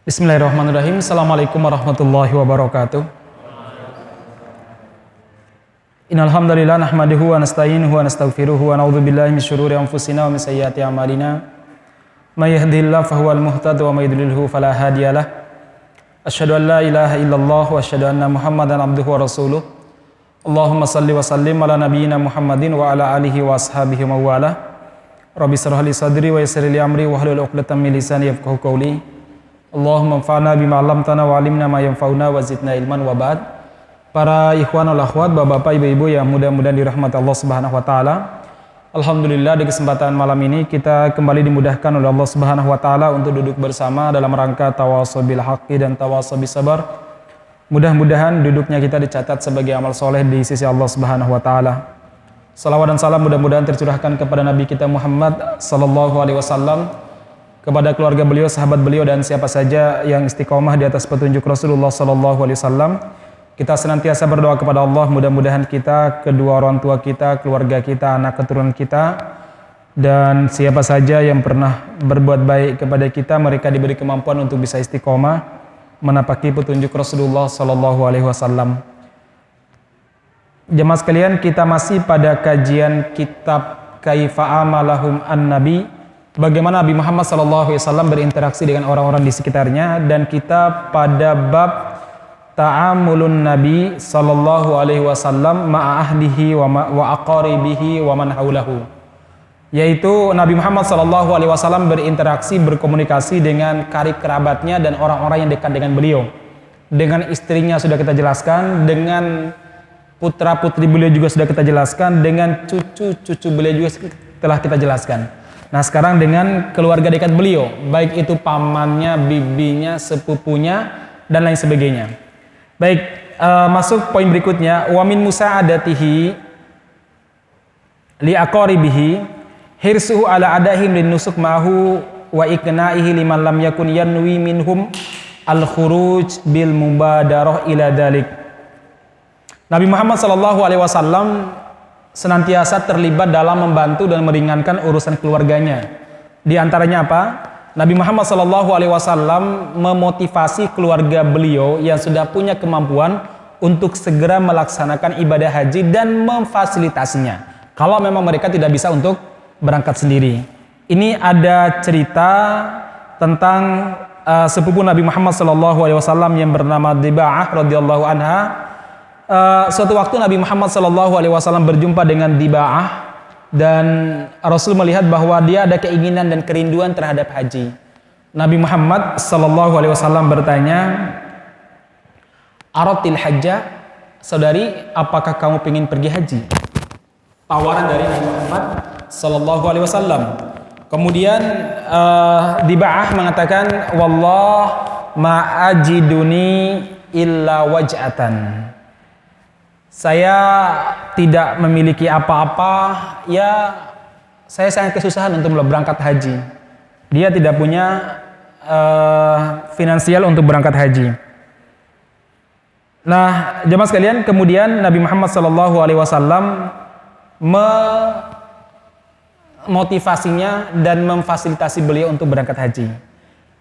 Bismillahirrahmanirrahim. Assalamualaikum warahmatullahi wabarakatuh. Innal hamdalillah nahmaduhu wa nasta'inuhu wa nastaghfiruhu wa na'udzu billahi min syururi anfusina wa min sayyiati a'malina. May yahdihillahu fahuwal muhtadi wa may yudlilhu fala hadiyalah. Asyhadu an la ilaha illallah wa asyhadu anna Muhammadan abduhu wa rasuluh. Allahumma salli wa sallim ala nabiyyina Muhammadin wa ala alihi wa ashabihi wa wala. Rabbi shrah li sadri wa yassir li amri wa hlul 'uqdatam min lisani yafqahu qawli. Allahumma anfa'na bima 'allamtana wa 'allimna ma yanfa'una wa zidna ilman wa ba'd. Para ikhwan wal akhwat, bapak-bapak, ibu-ibu yang mudah-mudahan dirahmati Allah Subhanahu wa taala. Alhamdulillah di kesempatan malam ini kita kembali dimudahkan oleh Allah Subhanahu wa taala untuk duduk bersama dalam rangka tawassul bil haqqi dan tawassul bis sabar. Mudah-mudahan duduknya kita dicatat sebagai amal soleh di sisi Allah Subhanahu wa taala. Salawat dan salam mudah-mudahan tercurahkan kepada Nabi kita Muhammad sallallahu alaihi wasallam, kepada keluarga beliau, sahabat beliau, dan siapa saja yang istiqomah di atas petunjuk Rasulullah sallallahu alaihi wasallam. Kita senantiasa berdoa kepada Allah, mudah-mudahan kita, kedua orang tua kita, keluarga kita, anak keturunan kita, dan siapa saja yang pernah berbuat baik kepada kita, mereka diberi kemampuan untuk bisa istiqomah menapaki petunjuk Rasulullah sallallahu alaihi wasallam. Jemaah sekalian, kita masih pada kajian kitab Kaifa Amalahum An-Nabi, bagaimana Nabi Muhammad SAW berinteraksi dengan orang-orang di sekitarnya, dan kita pada bab ta'amulun Nabi SAW ma'a ahlihi wa aqaribihi wa man haulahu, yaitu Nabi Muhammad SAW berinteraksi, berkomunikasi dengan karib kerabatnya dan orang-orang yang dekat dengan beliau. Dengan istrinya sudah kita jelaskan, dengan putra-putri beliau juga sudah kita jelaskan, dengan cucu-cucu beliau juga telah kita jelaskan. Nah, sekarang dengan keluarga dekat beliau, baik itu pamannya, bibinya, sepupunya, dan lain sebagainya. Baik, masuk poin berikutnya. Wa min musa'adatihi li aqaribihi hirsuhu ala adahim lin nusuk ma'hu wa iqna'ihi liman lam yakun yanwi minhum al-khuruj bil mubadarah ila dalik. Nabi Muhammad SAW senantiasa terlibat dalam membantu dan meringankan urusan keluarganya. Di antaranya apa? Nabi Muhammad SAW memotivasi keluarga beliau yang sudah punya kemampuan untuk segera melaksanakan ibadah haji dan memfasilitasinya kalau memang mereka tidak bisa untuk berangkat sendiri. Ini ada cerita tentang sepupu Nabi Muhammad SAW yang bernama Diba'ah radhiyallahu anha. Suatu waktu Nabi Muhammad SAW berjumpa dengan Diba'ah, dan Rasul melihat bahwa dia ada keinginan dan kerinduan terhadap haji. Nabi Muhammad SAW bertanya, "Aratil hajja, saudari, apakah kamu ingin pergi haji?" Tawaran dari Nabi Muhammad SAW. Kemudian Diba'ah mengatakan, "Wallah ma ajiduni illa waj'atan." Saya tidak memiliki apa-apa, ya saya sangat kesusahan untuk berangkat haji. Dia tidak punya finansial untuk berangkat haji. Nah, jemaah sekalian, kemudian Nabi Muhammad SAW memotivasinya dan memfasilitasi beliau untuk berangkat haji.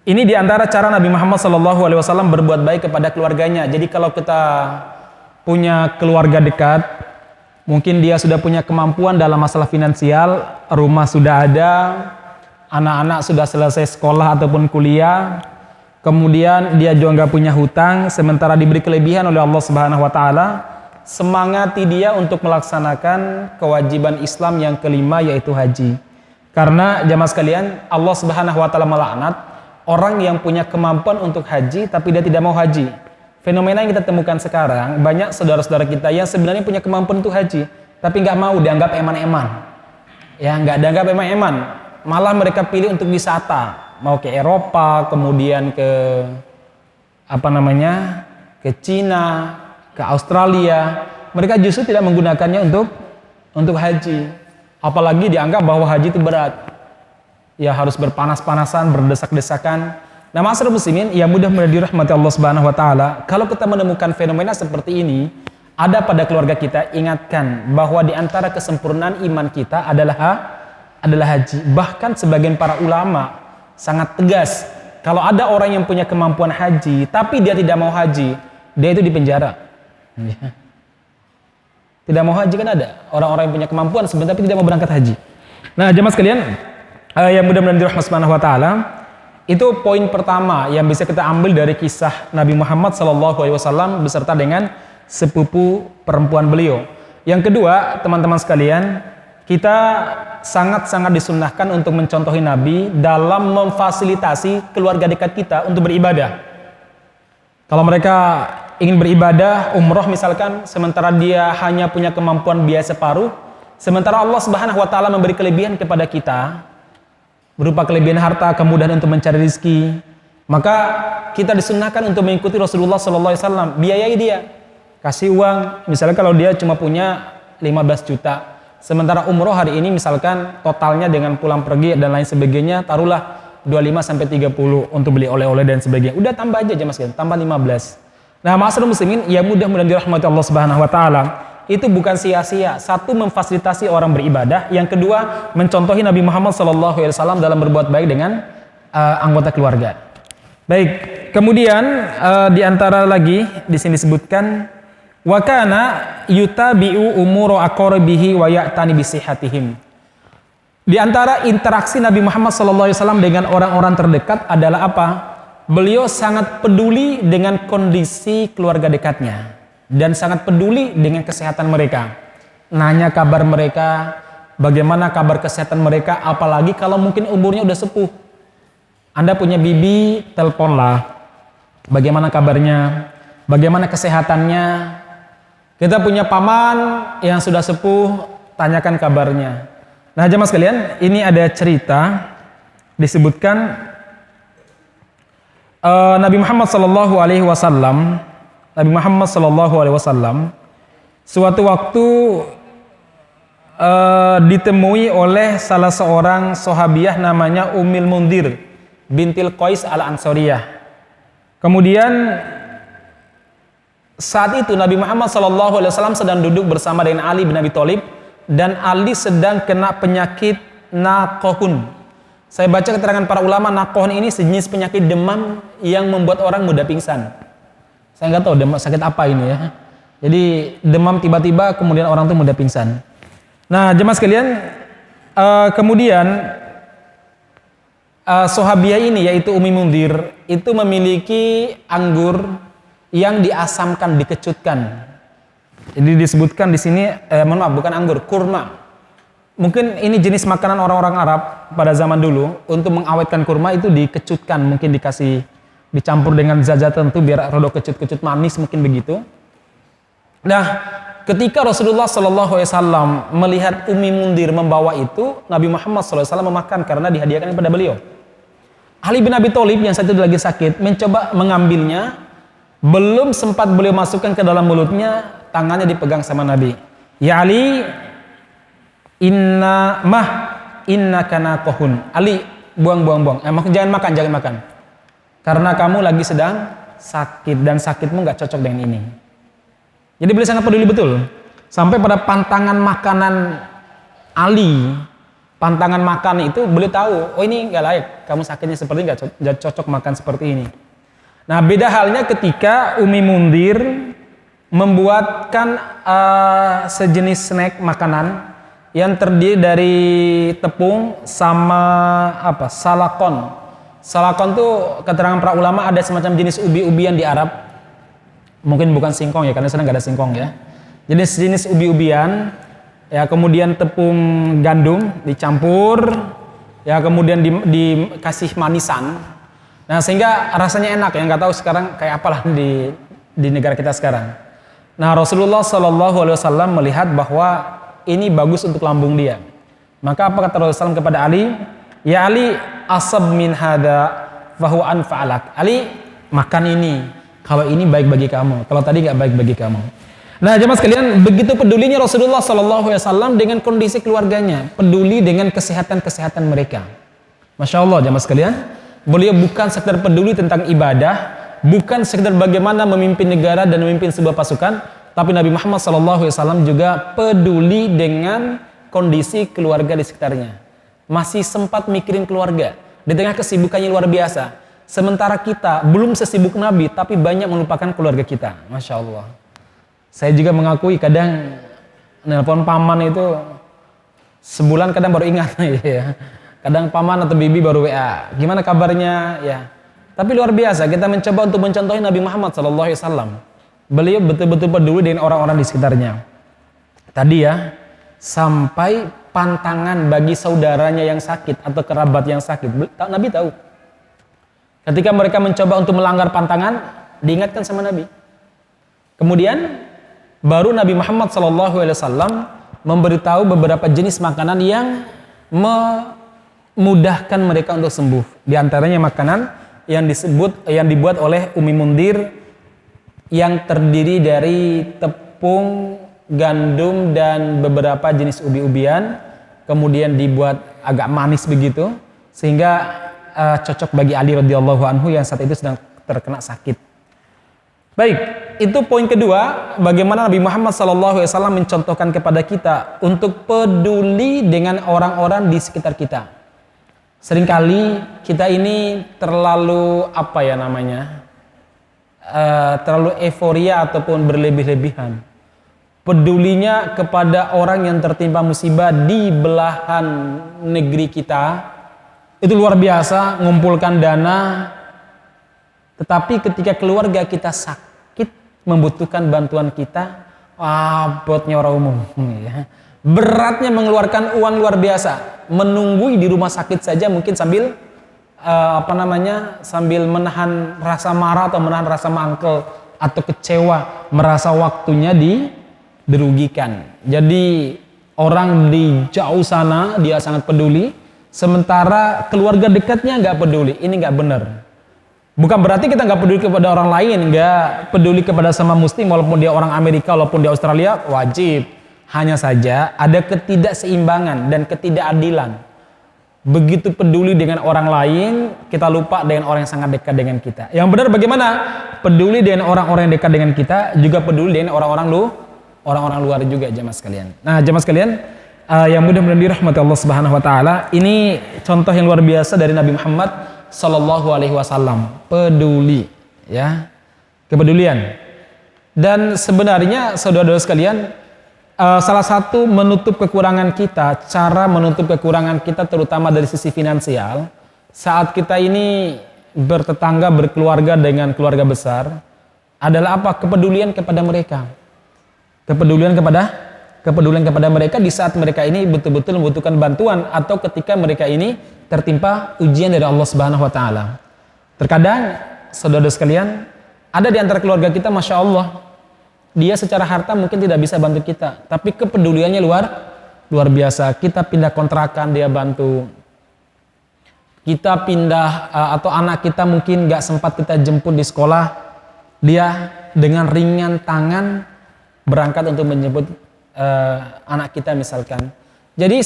Ini diantara cara Nabi Muhammad SAW berbuat baik kepada keluarganya. Jadi kalau kita punya keluarga dekat, mungkin dia sudah punya kemampuan dalam masalah finansial, rumah sudah ada, anak-anak sudah selesai sekolah ataupun kuliah, kemudian dia juga nggak punya hutang, sementara diberi kelebihan oleh Allah Subhanahu wa taala, semangati dia untuk melaksanakan kewajiban Islam yang kelima, yaitu haji. Karena jamaah sekalian, Allah Subhanahu wa taala melaknat orang yang punya kemampuan untuk haji tapi dia tidak mau haji. Fenomena yang kita temukan sekarang, banyak saudara-saudara kita yang sebenarnya punya kemampuan untuk haji, tapi nggak mau, dianggap eman-eman. Ya, nggak dianggap eman-eman. Malah mereka pilih untuk wisata, mau ke Eropa, kemudian ke ke Cina, ke Australia. Mereka justru tidak menggunakannya untuk haji. Apalagi dianggap bahwa haji itu berat. Ya, harus berpanas-panasan, berdesak-desakan. Nah, masyarakat muslimin yang mudah-mudahan dirahmati Allah Subhanahu wa taala, kalau kita menemukan fenomena seperti ini ada pada keluarga kita, ingatkan bahwa di antara kesempurnaan iman kita adalah haji. Bahkan sebagian para ulama sangat tegas kalau ada orang yang punya kemampuan haji, tapi dia tidak mau haji, dia itu dipenjara. Tidak mau haji kan ada orang-orang yang punya kemampuan sebenarnya tapi tidak mau berangkat haji. Nah, jemaah sekalian, yang mudah-mudahan dirahmati Subhanahu wa taala, itu poin pertama yang bisa kita ambil dari kisah Nabi Muhammad SAW beserta dengan sepupu perempuan beliau. Yang kedua, teman-teman sekalian, kita sangat-sangat disunnahkan untuk mencontohi Nabi dalam memfasilitasi keluarga dekat kita untuk beribadah. Kalau mereka ingin beribadah, umroh misalkan, sementara dia hanya punya kemampuan biaya separuh, sementara Allah Subhanahu wa taala memberi kelebihan kepada kita, berupa kelebihan harta, kemudahan untuk mencari rezeki, maka kita disunnahkan untuk mengikuti Rasulullah SAW, biayai dia, kasih uang. Misalnya kalau dia cuma punya 15 juta, sementara umroh hari ini misalkan totalnya dengan pulang pergi dan lain sebagainya, taruhlah 25 sampai 30 untuk beli oleh-oleh dan sebagainya. Udah tambah aja mas, tambah 15. Nah, ma'asyiral muslimin, ya mudah-mudahan dirahmati Allah Subhanahu wa taala. Itu bukan sia-sia. Satu, memfasilitasi orang beribadah. Yang kedua, mencontohi Nabi Muhammad SAW dalam berbuat baik dengan anggota keluarga. Baik, kemudian di antara lagi di sini disebutkan wa kana yutabi'u umura aqrabihi wa ya'tani bisihatihim. Di antara interaksi Nabi Muhammad SAW dengan orang-orang terdekat adalah apa? Beliau sangat peduli dengan kondisi keluarga dekatnya dan sangat peduli dengan kesehatan mereka. Nanya kabar mereka, bagaimana kabar kesehatan mereka, apalagi kalau mungkin umurnya udah sepuh. Anda punya bibi, teleponlah. Bagaimana kabarnya? Bagaimana kesehatannya? Kita punya paman yang sudah sepuh, tanyakan kabarnya. Nah, jemaah sekalian, ini ada cerita disebutkan Nabi Muhammad SAW suatu waktu ditemui oleh salah seorang sahabiah namanya Ummul Mundhir bintil Qais al-Ansariyah. Kemudian saat itu Nabi Muhammad SAW sedang duduk bersama dengan Ali bin Abi Thalib, dan Ali sedang kena penyakit naqohun. Saya baca keterangan para ulama, naqohun ini sejenis penyakit demam yang membuat orang mudah pingsan. Saya nggak tahu demam sakit apa ini ya. Jadi demam tiba-tiba kemudian orang itu mudah pingsan. Nah, jemaah sekalian, kemudian sahabiah ini yaitu Ummi Mundhir itu memiliki anggur yang diasamkan, dikecutkan. Jadi disebutkan di sini, mohon maaf, bukan anggur, kurma. Mungkin ini jenis makanan orang-orang Arab pada zaman dulu. Untuk mengawetkan kurma itu dikecutkan, mungkin dicampur dengan zat-zat tertentu biar rada kecut-kecut manis, mungkin begitu. Nah, ketika Rasulullah SAW melihat Ummi Mundhir membawa itu, Nabi Muhammad SAW memakan karena dihadiahkan kepada beliau. Ali bin Abi Thalib yang satu lagi sakit mencoba mengambilnya, belum sempat beliau masukkan ke dalam mulutnya, tangannya dipegang sama Nabi. Ya Ali, inna kana kohun. Ali, buang. Jangan makan. Karena kamu lagi sedang sakit dan sakitmu nggak cocok dengan ini. Jadi beliau sangat peduli betul. Sampai pada pantangan makanan Ali, pantangan makan itu beliau tahu, oh ini nggak layak. Kamu sakitnya seperti nggak cocok makan seperti ini. Nah, beda halnya ketika Ummi Mundhir membuatkan sejenis snack makanan yang terdiri dari tepung sama salakon. Salakon tuh keterangan para ulama ada semacam jenis ubi-ubian di Arab. Mungkin bukan singkong ya, karena sana nggak ada singkong ya. Jenis ubi-ubian, ya kemudian tepung gandum dicampur, ya kemudian dikasih manisan. Nah, sehingga rasanya enak ya, nggak tahu sekarang kayak apalah di negara kita sekarang. Nah, Rasulullah SAW melihat bahwa ini bagus untuk lambung dia. Maka apa kata Rasulullah SAW kepada Ali? Ya Ali, asab min hada fahu anfa'alak. Ali, makan ini. Kalau ini baik bagi kamu. Kalau tadi nggak baik bagi kamu. Nah, jemaah sekalian, begitu pedulinya Rasulullah SAW dengan kondisi keluarganya, peduli dengan kesehatan mereka. Masya Allah, jemaah sekalian, beliau bukan sekedar peduli tentang ibadah, bukan sekedar bagaimana memimpin negara dan memimpin sebuah pasukan, tapi Nabi Muhammad SAW juga peduli dengan kondisi keluarga di sekitarnya. Masih sempat mikirin keluarga di tengah kesibukannya luar biasa. Sementara kita belum sesibuk Nabi, tapi banyak melupakan keluarga kita. Masya Allah. Saya juga mengakui kadang nelpon paman itu sebulan kadang baru ingat. Ya. Kadang paman atau bibi baru WA. Gimana kabarnya? Ya. Tapi luar biasa, kita mencoba untuk mencontohi Nabi Muhammad SAW. Beliau betul-betul peduli dengan orang-orang di sekitarnya. Tadi ya, sampai pantangan bagi saudaranya yang sakit atau kerabat yang sakit. Nabi tahu. Ketika mereka mencoba untuk melanggar pantangan, diingatkan sama Nabi. Kemudian baru Nabi Muhammad SAW memberitahu beberapa jenis makanan yang memudahkan mereka untuk sembuh. Di antaranya makanan yang dibuat oleh Umi Mundir yang terdiri dari tepung, gandum dan beberapa jenis ubi-ubian, kemudian dibuat agak manis begitu, sehingga cocok bagi Ali radhiyallahu anhu yang saat itu sedang terkena sakit. Baik, itu poin kedua, bagaimana Nabi Muhammad SAW mencontohkan kepada kita untuk peduli dengan orang-orang di sekitar kita. Seringkali kita ini terlalu terlalu euforia ataupun berlebih-lebihan. Pedulinya kepada orang yang tertimpa musibah di belahan negeri kita, itu luar biasa, ngumpulkan dana. Tetapi ketika keluarga kita sakit, membutuhkan bantuan kita, abotnya orang umum. Ya. Beratnya mengeluarkan uang luar biasa, menunggui di rumah sakit saja mungkin sambil sambil menahan rasa marah atau menahan rasa mangkel atau kecewa, merasa waktunya dirugikan. Jadi orang di jauh sana dia sangat peduli, sementara keluarga dekatnya nggak peduli. Ini nggak benar. Bukan berarti kita nggak peduli kepada orang lain, nggak peduli kepada sama muslim walaupun dia orang Amerika, walaupun dia Australia, wajib. Hanya saja ada ketidakseimbangan dan ketidakadilan. Begitu peduli dengan orang lain, kita lupa dengan orang yang sangat dekat dengan kita. Yang benar bagaimana? Peduli dengan orang-orang yang dekat dengan kita, juga peduli dengan orang-orang luar juga, jemaah sekalian. Nah, jemaah sekalian, yang mudah-mudahan dirahmati Allah Subhanahu wa taala, ini contoh yang luar biasa dari Nabi Muhammad sallallahu alaihi wasallam. Peduli, ya. Kepedulian. Dan sebenarnya saudara-saudara sekalian, salah satu menutup kekurangan kita, cara menutup kekurangan kita terutama dari sisi finansial, saat kita ini bertetangga, berkeluarga dengan keluarga besar, adalah apa? Kepedulian kepada mereka. Kepedulian kepada mereka di saat mereka ini betul-betul membutuhkan bantuan atau ketika mereka ini tertimpa ujian dari Allah Subhanahu wa taala. Terkadang saudara sekalian, ada di antara keluarga kita, Masya Allah, dia secara harta mungkin tidak bisa bantu kita, tapi kepeduliannya luar biasa. Kita pindah kontrakan, dia bantu. Kita pindah atau anak kita mungkin gak sempat kita jemput di sekolah, dia dengan ringan tangan berangkat untuk menjemput anak kita misalkan. Jadi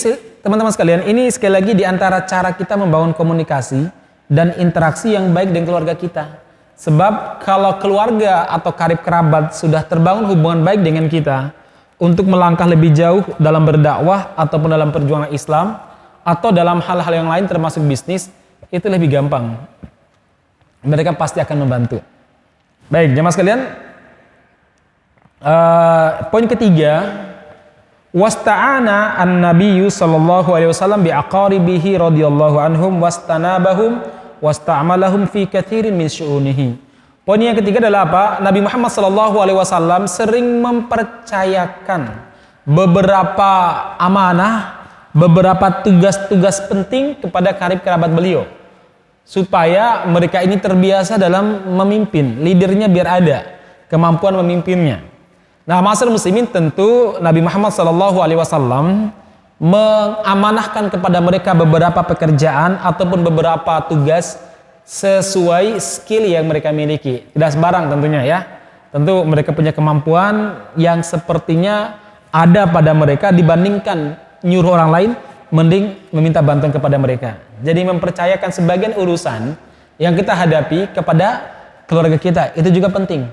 teman-teman sekalian, ini sekali lagi di antara cara kita membangun komunikasi dan interaksi yang baik dengan keluarga kita. Sebab kalau keluarga atau karib kerabat sudah terbangun hubungan baik dengan kita untuk melangkah lebih jauh dalam berdakwah ataupun dalam perjuangan Islam atau dalam hal-hal yang lain termasuk bisnis, itu lebih gampang. Mereka pasti akan membantu. Baik, jemaah sekalian, poin ketiga, wasta'ana an-nabiyyu sallallahu alaihi wasallam bi'aqaribihi radhiyallahu anhum wastanabahum wasta'malahum fi katsirin min syu'unihi. Poin yang ketiga adalah apa? Nabi Muhammad sallallahu alaihi wasallam sering mempercayakan beberapa amanah, beberapa tugas-tugas penting kepada karib kerabat beliau supaya mereka ini terbiasa dalam memimpin, leadernya biar ada, kemampuan memimpinnya. Nah, masyarakat muslimin, tentu Nabi Muhammad SAW mengamanahkan kepada mereka beberapa pekerjaan ataupun beberapa tugas sesuai skill yang mereka miliki. Tidak sembarang tentunya ya. Tentu mereka punya kemampuan yang sepertinya ada pada mereka, dibandingkan nyuruh orang lain, mending meminta bantuan kepada mereka. Jadi mempercayakan sebagian urusan yang kita hadapi kepada keluarga kita, itu juga penting.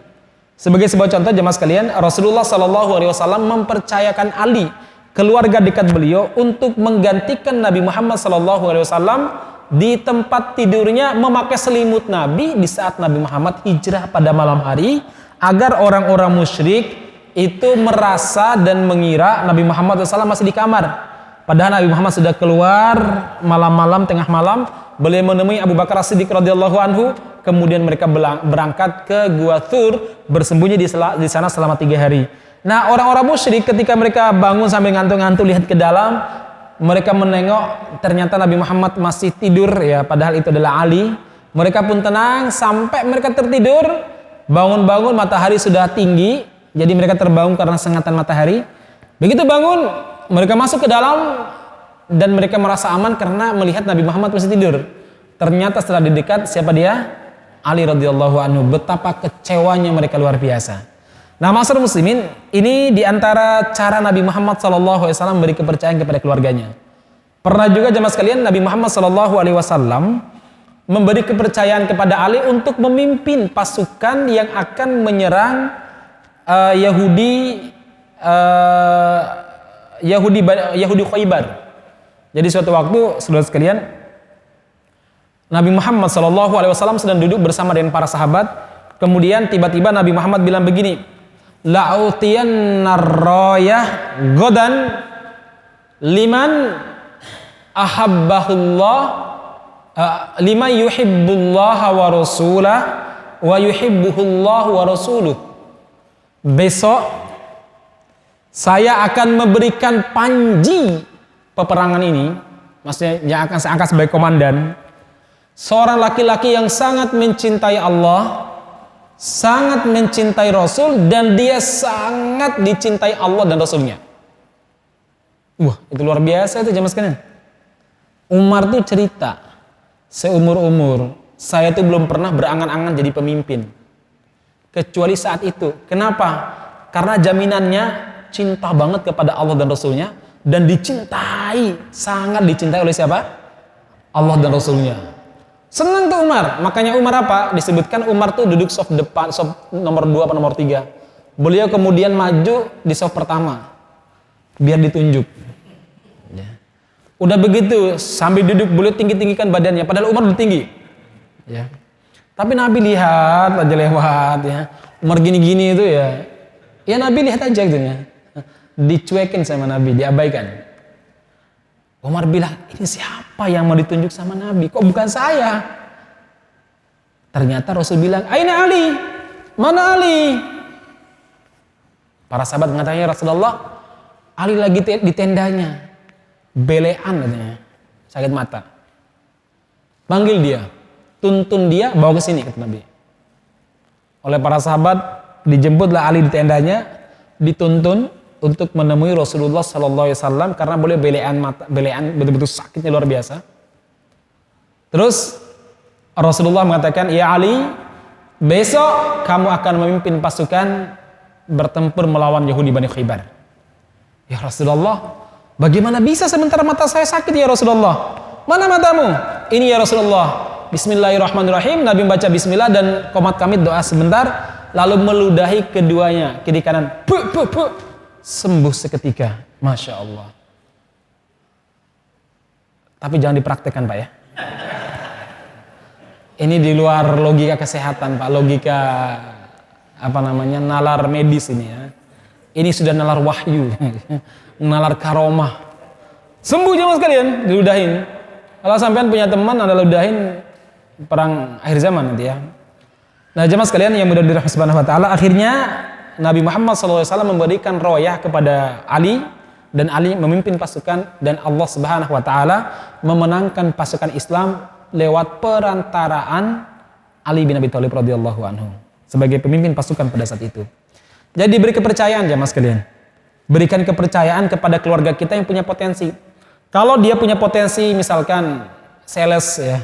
Sebagai sebuah contoh jemaah sekalian, Rasulullah SAW mempercayakan Ali, keluarga dekat beliau, untuk menggantikan Nabi Muhammad SAW di tempat tidurnya memakai selimut Nabi di saat Nabi Muhammad hijrah pada malam hari, agar orang-orang musyrik itu merasa dan mengira Nabi Muhammad SAW masih di kamar. Padahal Nabi Muhammad sudah keluar malam-malam, tengah malam, beliau menemui Abu Bakar As-Siddiq radhiyallahu anhu, kemudian mereka berangkat ke Gua Thur, bersembunyi di sana selama 3 hari. Nah, orang-orang musyrik ketika mereka bangun sambil ngantuk-ngantuk lihat ke dalam, mereka menengok ternyata Nabi Muhammad masih tidur ya, padahal itu adalah Ali. Mereka pun tenang sampai mereka tertidur, bangun-bangun matahari sudah tinggi, jadi mereka terbangun karena sengatan matahari. Begitu bangun, mereka masuk ke dalam dan mereka merasa aman karena melihat Nabi Muhammad masih tidur. Ternyata setelah didekat, siapa dia? Ali radhiyallahu anhu. Betapa kecewanya mereka luar biasa. Nah, masyarakat muslimin, ini diantara cara Nabi Muhammad SAW beri kepercayaan kepada keluarganya. Pernah juga jemaah sekalian, Nabi Muhammad SAW memberi kepercayaan kepada Ali untuk memimpin pasukan yang akan menyerang Yahudi Khaybar. Jadi suatu waktu, saudara sekalian, Nabi Muhammad SAW sedang duduk bersama dengan para sahabat. Kemudian tiba-tiba Nabi Muhammad bilang begini, la'utiyanna rayah godan liman ahabbahullah liman yuhibbullaha wa rasulah wa yuhibbuhullah wa rasuluh. Besok saya akan memberikan panji peperangan ini, maksudnya yang akan saya angkat sebagai komandan, seorang laki-laki yang sangat mencintai Allah, sangat mencintai Rasul, dan dia sangat dicintai Allah dan Rasulnya. Wah, itu luar biasa itu jemaah sekalian. Umar tuh cerita, seumur-umur saya tuh belum pernah berangan-angan jadi pemimpin kecuali saat itu. Kenapa? Karena jaminannya cinta banget kepada Allah dan Rasulnya, dan dicintai, sangat dicintai oleh siapa? Allah dan Rasulnya. Senang tuh Umar. Makanya Umar apa? Disebutkan Umar tuh duduk soft depan, soft nomor 2 atau nomor 3. Beliau kemudian maju di soft pertama biar ditunjuk ya. Udah begitu sambil duduk beliau tinggi-tinggikan badannya, padahal Umar udah tinggi ya. Tapi Nabi lihat aja lewat ya, Umar gini-gini itu ya. Ya Nabi lihat aja gitu ya. Dicuekin sama Nabi, diabaikan. Umar bilang, ini siapa yang mau ditunjuk sama Nabi? Kok bukan saya? Ternyata Rasul bilang, aina Ali? Mana Ali? Para sahabat mengatakan, ya Rasulullah, Ali lagi di tendanya. Belean katanya, sakit mata. Panggil dia, tuntun dia, bawa ke sini, kata Nabi. Oleh para sahabat, dijemputlah Ali di tendanya, dituntun untuk menemui Rasulullah SAW karena boleh belean betul-betul sakitnya luar biasa. Terus Rasulullah mengatakan, ya Ali, besok kamu akan memimpin pasukan bertempur melawan Yahudi Bani Khaybar. Ya Rasulullah, bagaimana bisa sementara mata saya sakit ya Rasulullah? Mana matamu? Ini ya Rasulullah. Bismillahirrahmanirrahim. Nabi membaca bismillah dan qomat kamit doa sebentar, lalu meludahi keduanya, kiri kanan. Sembuh seketika, Masya Allah. Tapi jangan dipraktekkan Pak ya. Ini di luar logika kesehatan Pak, logika nalar medis ini ya. Ini sudah nalar wahyu, nalar karomah. Sembuh jemaah sekalian, diludahin. Kalau sampean punya teman ada ludahin, perang akhir zaman nanti ya. Nah jemaah sekalian yang mudah dirahmati Subhanahu wa taala, akhirnya Nabi Muhammad SAW memberikan royah kepada Ali, dan Ali memimpin pasukan, dan Allah Subhanahu wa taala memenangkan pasukan Islam lewat perantaraan Ali bin Abi Thalib radhiyallahu anhu sebagai pemimpin pasukan pada saat itu. Jadi beri kepercayaan jemaah sekalian. Berikan kepercayaan kepada keluarga kita yang punya potensi. Kalau dia punya potensi misalkan sales ya,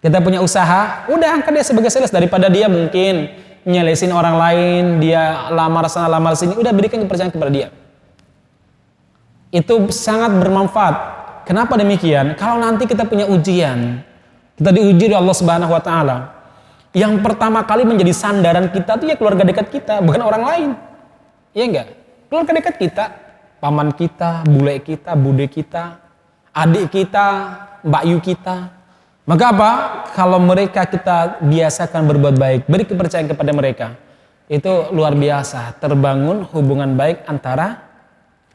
kita punya usaha, udah angkat dia sebagai sales daripada dia mungkin nyelesin orang lain, dia lamar sana lamar sini, udah berikan kepercayaan kepada dia. Itu sangat bermanfaat. Kenapa demikian? Kalau nanti kita punya ujian, kita diuji oleh Allah Subhanahu wa taala, yang pertama kali menjadi sandaran kita itu ya keluarga dekat kita, bukan orang lain. Iya enggak? Keluarga dekat kita, paman kita, bule kita, bude kita, adik kita, mbak yu kita. Maka apa? Kalau mereka kita biasakan berbuat baik, beri kepercayaan kepada mereka, itu luar biasa, terbangun hubungan baik antara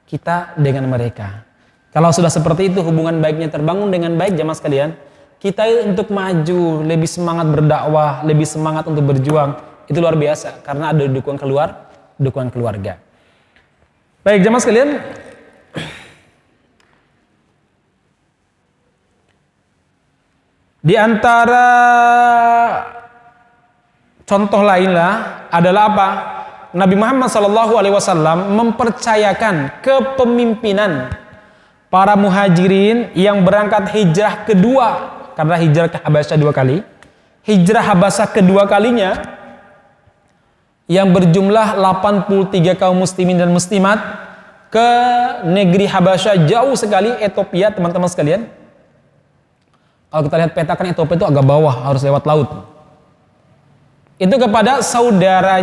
kita dengan mereka. Kalau sudah seperti itu, hubungan baiknya terbangun dengan baik, jamaah sekalian, kita untuk maju, lebih semangat berdakwah, lebih semangat untuk berjuang, itu luar biasa, karena ada dukungan keluarga. Baik, jamaah sekalian, di antara contoh lainlah adalah apa? Nabi Muhammad SAW mempercayakan kepemimpinan para muhajirin yang berangkat hijrah kedua, karena hijrah ke Habasyah 2 kali. Hijrah Habasyah kedua kalinya yang berjumlah 83 kaum muslimin dan muslimat ke negeri Habasyah, jauh sekali, Ethiopia, teman-teman sekalian. Kalau kita lihat peta kan Ethiopia itu agak bawah, harus lewat laut. Itu kepada saudara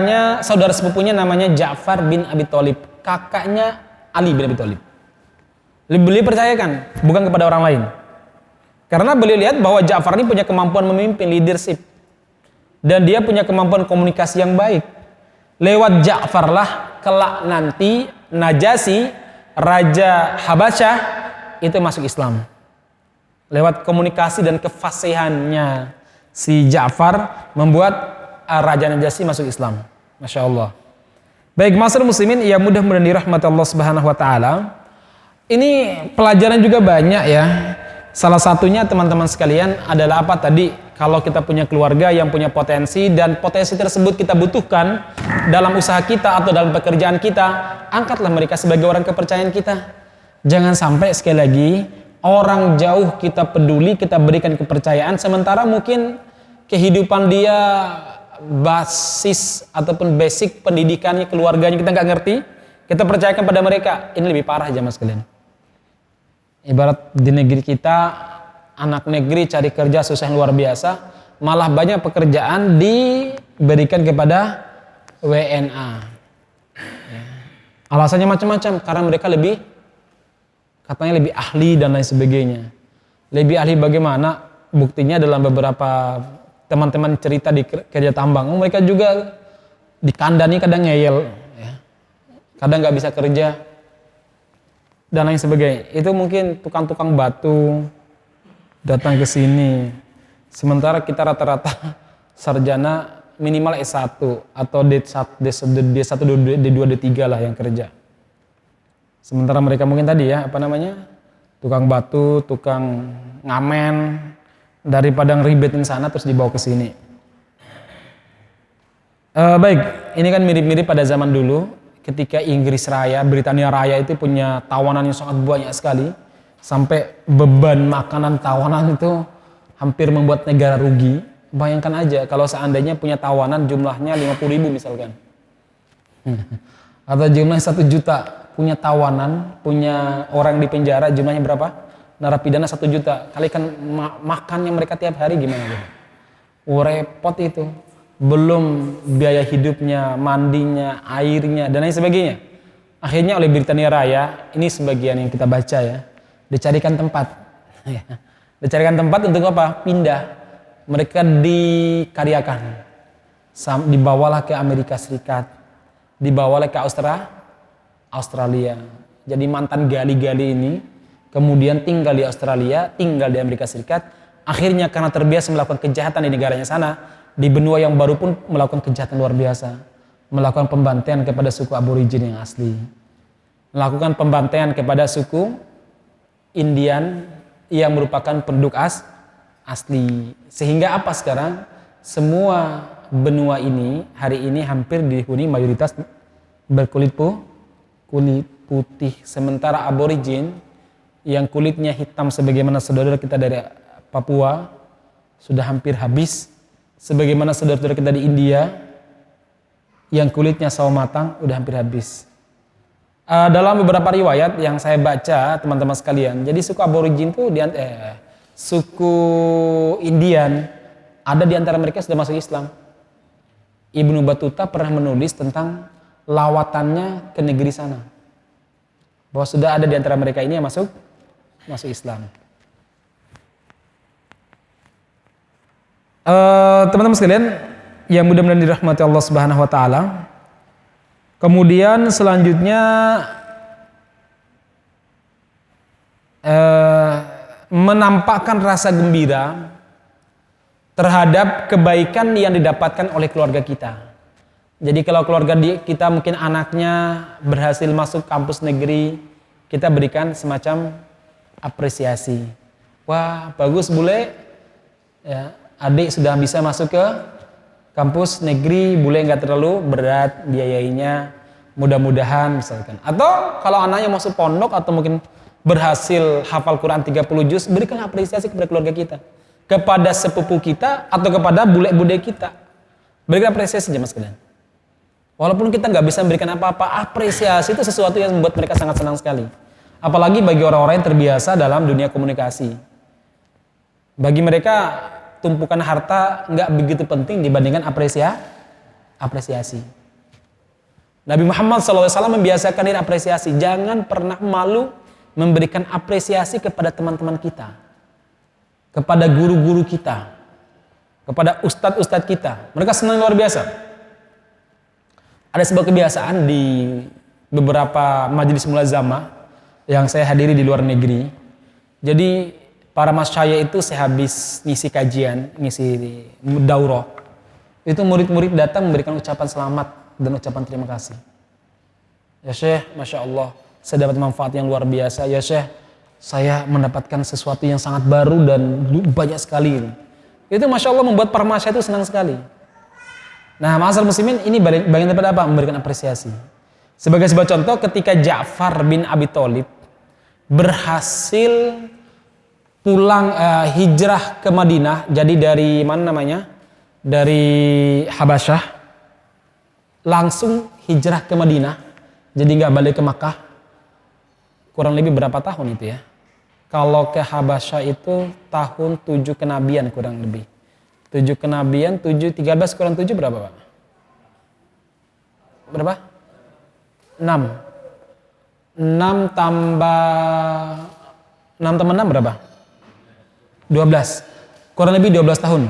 sepupunya namanya Ja'far bin Abi Thalib, kakaknya Ali bin Abi Thalib. Beliau percayakan, bukan kepada orang lain. Karena beliau lihat bahwa Ja'far ini punya kemampuan memimpin, leadership. Dan dia punya kemampuan komunikasi yang baik. Lewat Ja'far lah kelak nanti Najasyi, Raja Habasyah, itu masuk Islam. Lewat komunikasi dan kefasihannya si Ja'far membuat Raja Najasyi masuk Islam. Masya Allah. Baik, masyarakat muslimin yang mudah-mudahan dirahmati Allah Subhanahu wa taala. Ini pelajaran juga banyak ya. Salah satunya teman-teman sekalian adalah apa tadi? Kalau kita punya keluarga yang punya potensi dan potensi tersebut kita butuhkan dalam usaha kita atau dalam pekerjaan kita, angkatlah mereka sebagai orang kepercayaan kita. Jangan sampai sekali lagi orang jauh kita peduli, kita berikan kepercayaan, sementara mungkin kehidupan dia basis ataupun basic pendidikannya, keluarganya kita nggak ngerti, kita percayakan pada mereka. Ini lebih parah jamaah sekalian. Ibarat di negeri kita, anak negeri cari kerja susah luar biasa, malah banyak pekerjaan diberikan kepada WNA. Alasannya macam-macam, karena mereka katanya lebih ahli dan lain sebagainya. Lebih ahli bagaimana? Buktinya dalam beberapa teman-teman cerita di kerja tambang, mereka juga dikandani kadang ngeyel, ya. Kadang nggak bisa kerja dan lain sebagainya. Itu mungkin tukang-tukang batu datang ke sini, sementara kita rata-rata sarjana minimal S1 atau D1, D2, D3 lah yang kerja. Sementara mereka mungkin tadi ya, tukang batu, tukang ngamen, daripada ngeribetin sana terus dibawa ke sini. Baik, ini kan mirip-mirip pada zaman dulu ketika Inggris Raya, Britania Raya itu punya tawanan yang sangat banyak sekali, sampai beban makanan tawanan itu hampir membuat negara rugi. Bayangkan aja kalau seandainya punya tawanan jumlahnya 50.000 misalkan. Atau jumlahnya 1 juta. Punya tawanan, punya orang di penjara, jumlahnya berapa? Narapidana 1 juta. Kalikan makannya mereka tiap hari gimana? Repot itu. Belum biaya hidupnya, mandinya, airnya, dan lain sebagainya. Akhirnya oleh Britania Raya, ini sebagian yang kita baca ya, dicarikan tempat. Dicarikan tempat untuk apa? Pindah. Mereka dikaryakan. Dibawalah ke Amerika Serikat. Dibawalah ke Australia. Jadi mantan gali-gali ini kemudian tinggal di Australia, tinggal di Amerika Serikat. Akhirnya karena terbiasa melakukan kejahatan di negaranya sana, di benua yang baru pun melakukan kejahatan luar biasa. Melakukan pembantaian kepada suku aborigin yang asli. Melakukan pembantaian kepada suku Indian yang merupakan penduduk asli. Sehingga apa sekarang? Semua benua ini hari ini hampir dihuni mayoritas berkulit putih, sementara aborigin yang kulitnya hitam sebagaimana saudara kita dari Papua sudah hampir habis, sebagaimana saudara-saudara kita di India yang kulitnya sawo matang udah hampir habis. Dalam beberapa riwayat yang saya baca teman-teman sekalian, jadi suku aborigin itu suku Indian ada di antara mereka sudah masuk Islam. Ibnu Battuta pernah menulis tentang lawatannya ke negeri sana, bahwa sudah ada di antara mereka ini yang masuk Islam. Teman-teman sekalian yang mudah-mudahan dirahmati Allah Subhanahu wa taala. Kemudian selanjutnya menampakkan rasa gembira terhadap kebaikan yang didapatkan oleh keluarga kita. Jadi kalau keluarga kita mungkin anaknya berhasil masuk kampus negeri, kita berikan semacam apresiasi. Wah, bagus bule, ya, adik sudah bisa masuk ke kampus negeri, bule nggak terlalu berat biayainya, mudah-mudahan misalkan. Atau kalau anaknya masuk pondok atau mungkin berhasil hafal Quran 30 juz, berikan apresiasi kepada keluarga kita, kepada sepupu kita atau kepada bule-bude kita. Berikan apresiasi aja mas kalian. Walaupun kita nggak bisa memberikan apa-apa, apresiasi itu sesuatu yang membuat mereka sangat senang sekali. Apalagi bagi orang-orang yang terbiasa dalam dunia komunikasi. Bagi mereka tumpukan harta nggak begitu penting dibandingkan apresiasi. Nabi Muhammad SAW membiasakan diri apresiasi. Jangan pernah malu memberikan apresiasi kepada teman-teman kita, kepada guru-guru kita, kepada ustadz-ustadz kita. Mereka senang luar biasa. Ada sebuah kebiasaan di beberapa majelis mulazamah yang saya hadiri di luar negeri. Jadi para masyayikh itu sehabis ngisi kajian, ngisi daurah, itu murid-murid datang memberikan ucapan selamat dan ucapan terima kasih. Ya Syekh, Masya Allah, saya dapat manfaat yang luar biasa. Ya Syekh, saya mendapatkan sesuatu yang sangat baru dan banyak sekali. Itu Masya Allah membuat para masyayikh itu senang sekali. Nah, ma'asyiral muslimin, ini bagian daripada apa? Memberikan apresiasi. Sebagai sebuah contoh, ketika Ja'far bin Abi Thalib berhasil pulang hijrah ke Madinah, jadi dari mana namanya? Dari Habasyah, langsung hijrah ke Madinah, jadi nggak balik ke Makkah. Kurang lebih berapa tahun itu ya? Kalau ke Habasyah itu tahun 7 kenabian kurang lebih. 7 kenabian, 7, 13 kurang 7 berapa Pak? Berapa? 6. 6 tambah 6 berapa? 12, kurang lebih 12 tahun.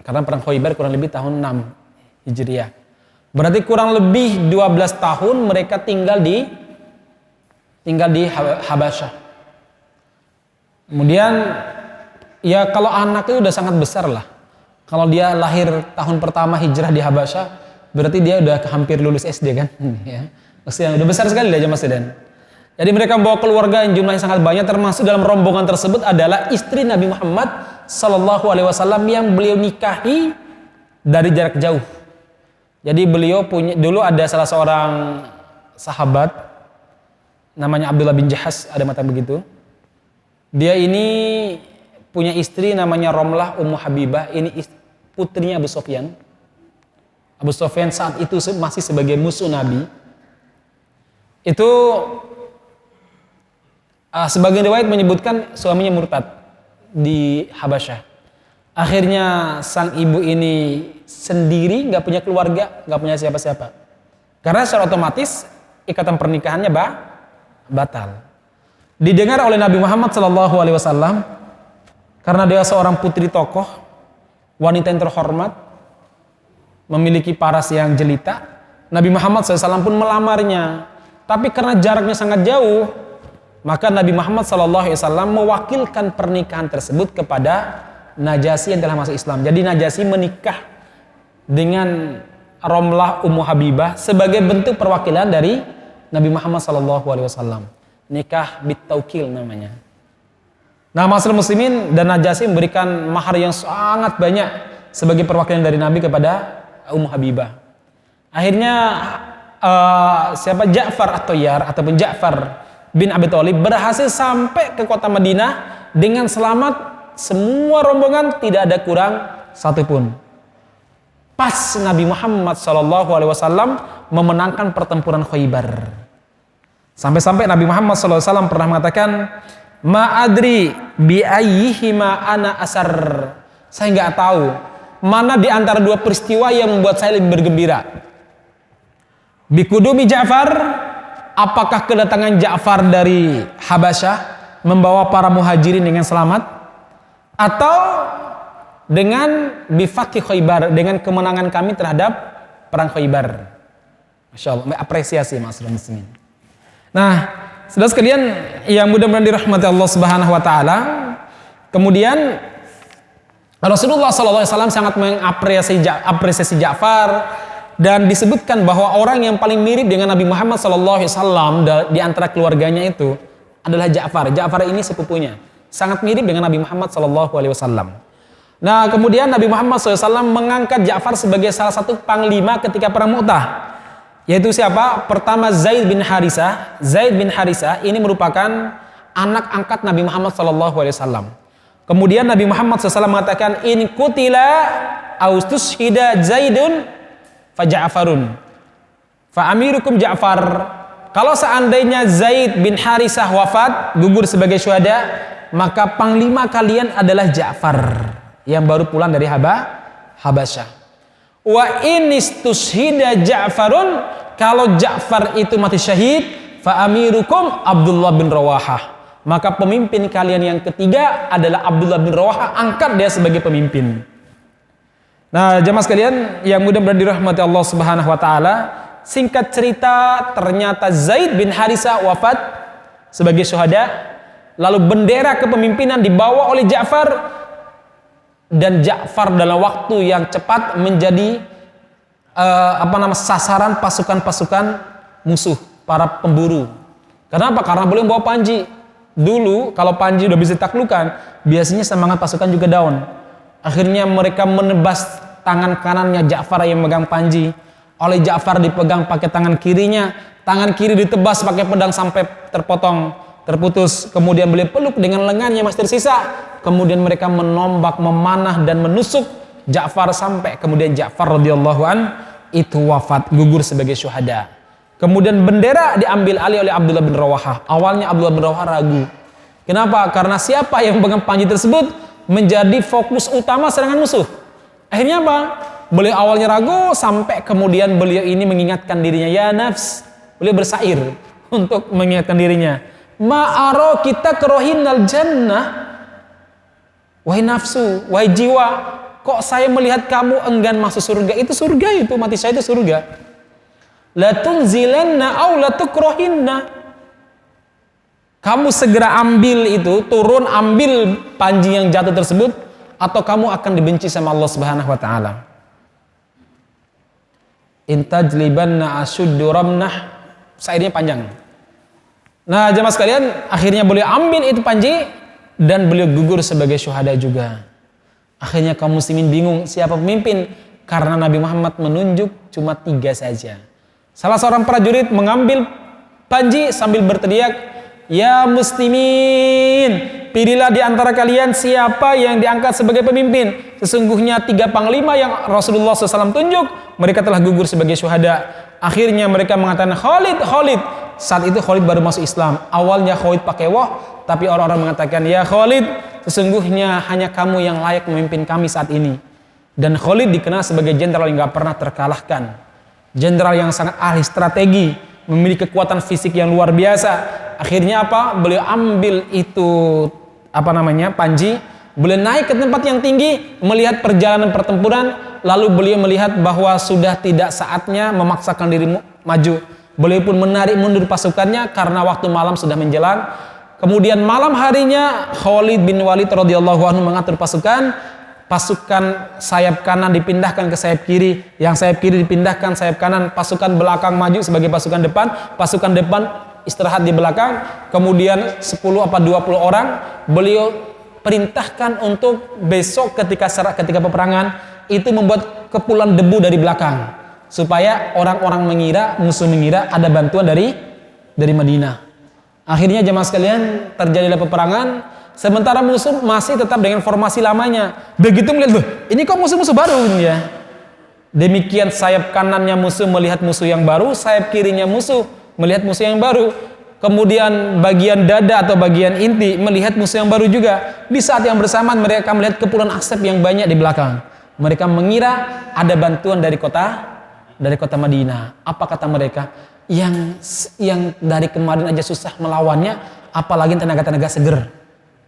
Karena perang Khaybar kurang lebih tahun 6 Hijriah. Berarti kurang lebih 12 tahun mereka tinggal di Habasyah. Kemudian ya kalau anak itu udah sangat besar lah. Kalau dia lahir tahun pertama hijrah di Habasyah, berarti dia udah hampir lulus SD kan? Ya. Maksudnya udah besar sekali aja Mas Dedan. Jadi mereka membawa keluarga yang jumlahnya sangat banyak, termasuk dalam rombongan tersebut adalah istri Nabi Muhammad Sallallahu Alaihi Wasallam yang beliau nikahi dari jarak jauh. Jadi beliau punya, dulu ada salah seorang sahabat namanya Abdullah bin Jahas, ada mata begitu. Dia ini punya istri namanya Romlah Ummu Habibah, ini putrinya Abu Sufyan. Abu Sufyan saat itu masih sebagai musuh Nabi. Itu sebagian riwayat menyebutkan suaminya murtad di Habasyah. Akhirnya sang ibu ini sendiri, nggak punya keluarga, nggak punya siapa-siapa. Karena secara otomatis ikatan pernikahannya batal. Didengar oleh Nabi Muhammad SAW, karena dia seorang putri tokoh, wanita yang terhormat, memiliki paras yang jelita. Nabi Muhammad SAW pun melamarnya. Tapi karena jaraknya sangat jauh, maka Nabi Muhammad SAW mewakilkan pernikahan tersebut kepada Najasyi yang telah masuk Islam. Jadi Najasyi menikah dengan Romlah Ummu Habibah sebagai bentuk perwakilan dari Nabi Muhammad SAW. Nikah bitaukil namanya. Nah, ma'asyiral muslimin, dan Najasyi memberikan mahar yang sangat banyak sebagai perwakilan dari Nabi kepada Ummu Habibah. Akhirnya Ja'far at-Tayyar ataupun Ja'far bin Abi Thalib berhasil sampai ke kota Madinah dengan selamat, semua rombongan tidak ada kurang satupun. Pas Nabi Muhammad SAW memenangkan pertempuran Khaybar. Sampai-sampai Nabi Muhammad SAW pernah mengatakan, ma'adri bi'ayyihima ana asar. Saya nggak tahu mana di antara dua peristiwa yang membuat saya lebih bergembira. Bikudumi Ja'far, apakah kedatangan Ja'far dari Habasyah membawa para muhajirin dengan selamat, atau dengan bifathi Khaybar, dengan kemenangan kami terhadap perang Khaybar. Masya Allah, apresiasi masyarakat muslimin. Nah, saudara sekalian yang mudah-mudahan dirahmati Allah Subhanahu wa taala, kemudian Rasulullah SAW sangat mengapresiasi Ja'far, dan disebutkan bahwa orang yang paling mirip dengan Nabi Muhammad SAW di antara keluarganya itu adalah Ja'far. Ja'far ini sepupunya, sangat mirip dengan Nabi Muhammad SAW. Nah, kemudian Nabi Muhammad SAW mengangkat Ja'far sebagai salah satu panglima ketika perang Mu'tah. Yaitu siapa? Pertama Zaid bin Harisah. Zaid bin Harisah ini merupakan anak angkat Nabi Muhammad SAW. Kemudian Nabi Muhammad SAW mengatakan, in kutila austushida Zaidun fa Ja'farun fa amirukum Ja'far. Kalau seandainya Zaid bin Harisah wafat, gugur sebagai syuhada, maka panglima kalian adalah Ja'far yang baru pulang dari Habasyah. Wa inistushida Ja'farun, kalau Ja'far itu mati syahid, fa amirukum Abdullah bin Rawahah, maka pemimpin kalian yang ketiga adalah Abdullah bin Rawahah, angkat dia sebagai pemimpin. Nah, jemaah sekalian yang mudah-mudahan dirahmati Allah Subhanahu wa taala, singkat cerita ternyata Zaid bin Harisah wafat sebagai syuhada, lalu bendera kepemimpinan dibawa oleh Ja'far, dan Ja'far dalam waktu yang cepat menjadi sasaran pasukan-pasukan musuh, para pemburu. Kenapa? Karena beliau bawa panji. Dulu kalau panji udah bisa ditaklukkan, biasanya semangat pasukan juga down. Akhirnya mereka menebas tangan kanannya Ja'far yang megang panji. Oleh Ja'far dipegang pakai tangan kirinya, tangan kiri ditebas pakai pedang sampai terputus. Kemudian beliau peluk dengan lengannya masih tersisa. Kemudian mereka menombak, memanah dan menusuk Ja'far sampai kemudian Ja'far radhiyallahu an itu wafat, gugur sebagai syuhada. Kemudian bendera diambil alih oleh Abdullah bin Rawahah. Awalnya Abdullah bin Rawahah ragu. Kenapa? Karena siapa yang memegang panji tersebut menjadi fokus utama serangan musuh. Akhirnya apa? Beliau awalnya ragu sampai kemudian beliau ini mengingatkan dirinya, ya nafs. Beliau bersair untuk mengingatkan dirinya. Ma'aro kita kerohinal jannah. Wahai nafsu, wahai jiwa, kok saya melihat kamu enggan masuk surga? Itu surga, itu mati saya itu surga. La tunzilanna aw la tukrohinna. Kamu segera ambil itu, turun ambil panji yang jatuh tersebut, atau kamu akan dibenci sama Allah Subhanahu wa taala. Intajlibanna asyuddu ramnah. Sairnya panjang. Nah, jemaah sekalian, akhirnya beliau ambil itu panji dan beliau gugur sebagai syuhada juga. Akhirnya kaum muslimin bingung siapa pemimpin, karena Nabi Muhammad menunjuk cuma 3 saja. Salah seorang prajurit mengambil panji sambil berteriak, ya muslimin, pilihlah di antara kalian siapa yang diangkat sebagai pemimpin. Sesungguhnya 3 panglima yang Rasulullah SAW tunjuk, mereka telah gugur sebagai syuhada. Akhirnya mereka mengatakan Khalid. Saat itu Khalid baru masuk Islam. Awalnya Khalid pakai wah, tapi orang-orang mengatakan, ya Khalid, sesungguhnya hanya kamu yang layak memimpin kami saat ini. Dan Khalid dikenal sebagai jenderal yang gak pernah terkalahkan. Jenderal yang sangat ahli strategi, memiliki kekuatan fisik yang luar biasa. Akhirnya apa? Beliau ambil itu panji, beliau naik ke tempat yang tinggi, melihat perjalanan pertempuran, lalu beliau melihat bahwa sudah tidak saatnya memaksakan diri maju. Beliau pun menarik mundur pasukannya karena waktu malam sudah menjelang. Kemudian malam harinya Khalid bin Walid radhiyallahu anhu mengatur pasukan sayap kanan dipindahkan ke sayap kiri, yang sayap kiri dipindahkan sayap kanan, pasukan belakang maju sebagai pasukan depan istirahat di belakang. Kemudian 10 apa 20 orang beliau perintahkan untuk besok ketika peperangan itu membuat kepulan debu dari belakang, supaya orang-orang musuh mengira ada bantuan dari Madinah. Akhirnya jemaah sekalian, terjadilah peperangan, sementara musuh masih tetap dengan formasi lamanya. Begitu melihat, ini kok musuh-musuh baru ya. Demikian sayap kanannya musuh melihat musuh yang baru, sayap kirinya musuh melihat musuh yang baru. Kemudian bagian dada atau bagian inti melihat musuh yang baru juga. Di saat yang bersamaan mereka melihat kepulan asap yang banyak di belakang. Mereka mengira ada bantuan dari kota Madinah. Apa kata mereka? Yang dari kemarin aja susah melawannya, apalagi tenaga-tenaga seger.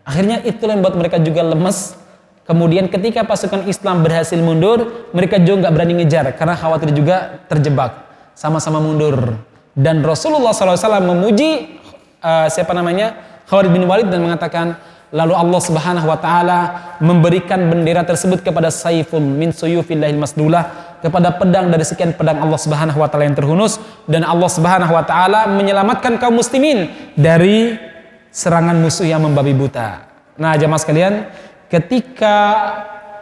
Akhirnya itulah yang membuat mereka juga lemes, Kemudian ketika pasukan Islam berhasil mundur, mereka juga nggak berani ngejar karena khawatir juga terjebak. Sama-sama mundur. Dan Rasulullah SAW memuji Khalid bin Walid dan mengatakan, lalu Allah Subhanahu wa taala memberikan bendera tersebut kepada saifun min suyufillahil masdulah, kepada pedang dari sekian pedang Allah Subhanahu wa taala yang terhunus, dan Allah Subhanahu wa taala menyelamatkan kaum muslimin dari serangan musuh yang membabi buta. Nah, jamaah sekalian, ketika